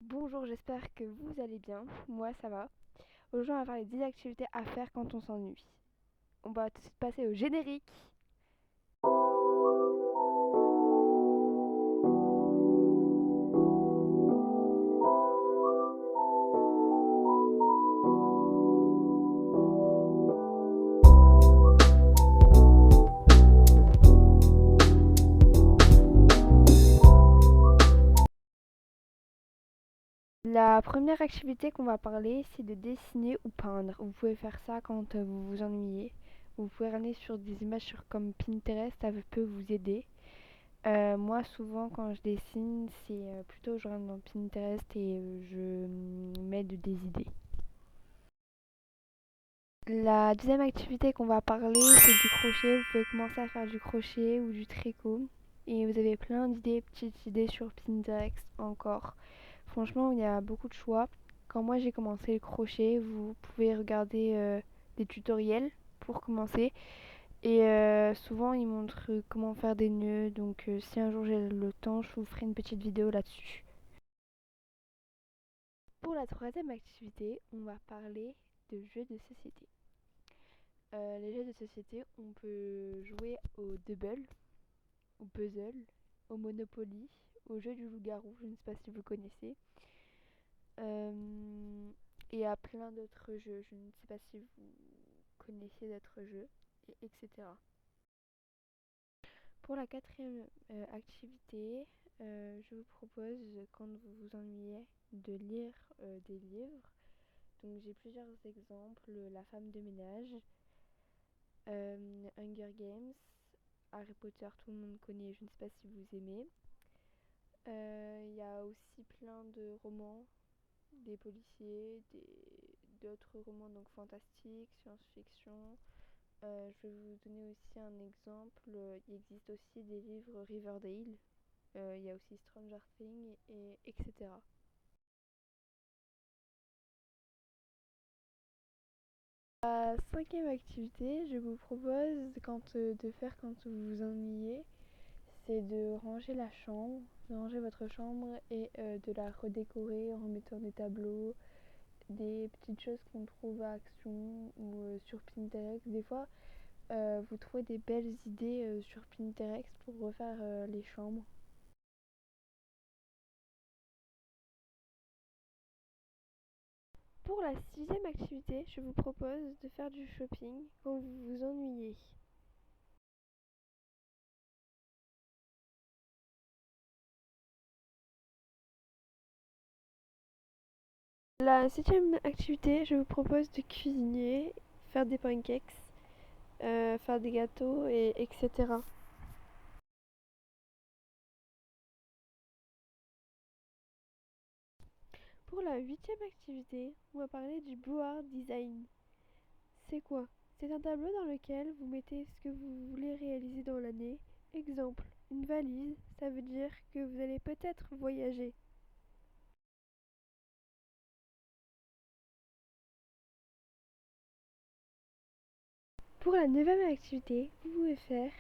Bonjour, j'espère que vous allez bien. Moi, ça va. Aujourd'hui, on va parler des activités à faire quand on s'ennuie. On va tout de suite passer au générique. La première activité qu'on va parler, c'est de dessiner ou peindre. Vous pouvez faire ça quand vous vous ennuyez. Vous pouvez aller sur des images comme Pinterest, ça peut vous aider. Moi, souvent, quand je dessine, c'est plutôt je rentre dans Pinterest et je mets des idées. La deuxième activité qu'on va parler, c'est du crochet. Vous pouvez commencer à faire du crochet ou du tricot. Et vous avez plein d'idées, petites idées sur Pinterest encore. Franchement, il y a beaucoup de choix. Quand moi j'ai commencé le crochet, vous pouvez regarder des tutoriels pour commencer. Et souvent, ils montrent comment faire des nœuds. Donc, si un jour j'ai le temps, je vous ferai une petite vidéo là-dessus. Pour la troisième activité, on va parler de jeux de société. Les jeux de société, on peut jouer au double, au puzzle, au Monopoly, au jeu du loup-garou, je ne sais pas si vous connaissez, et à plein d'autres jeux, je ne sais pas si vous connaissez d'autres jeux, etc. Pour la quatrième activité, je vous propose, quand vous vous ennuyez, de lire des livres. Donc j'ai plusieurs exemples, La femme de ménage, Hunger Games, Harry Potter, tout le monde connaît, je ne sais pas si vous aimez. Il y a aussi plein de romans, des policiers, d'autres romans donc fantastiques, science-fiction. Je vais vous donner aussi un exemple. Il existe aussi des livres Riverdale. Il y a aussi Stranger Things, etc. La cinquième activité, je vous propose de faire quand vous vous ennuyez, c'est de ranger la chambre, de ranger votre chambre et de la redécorer en mettant des tableaux, des petites choses qu'on trouve à Action ou sur Pinterest. Des fois, vous trouvez des belles idées sur Pinterest pour refaire les chambres. Pour la sixième activité, je vous propose de faire du shopping quand vous vous ennuyez. La septième activité, je vous propose de cuisiner, faire des pancakes, faire des gâteaux, etc. Pour la huitième activité, on va parler du board design. C'est quoi? C'est un tableau dans lequel vous mettez ce que vous voulez réaliser dans l'année. Exemple, une valise, ça veut dire que vous allez peut-être voyager. Pour la neuvième activité, vous pouvez faire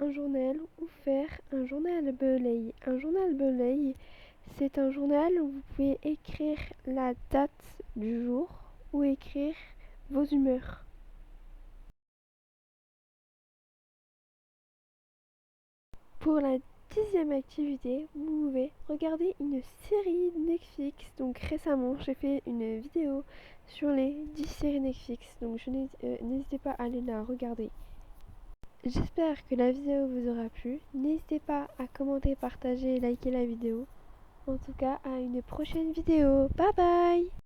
un journal ou faire un journal bullet. Un journal bullet, c'est un journal où vous pouvez écrire la date du jour ou écrire vos humeurs. Pour la dixième activité, vous pouvez regarder une série Netflix. Donc récemment, j'ai fait une vidéo sur les 10 séries Netflix. Donc n'hésitez pas à aller la regarder. J'espère que la vidéo vous aura plu. N'hésitez pas à commenter, partager et liker la vidéo. En tout cas, à une prochaine vidéo. Bye bye!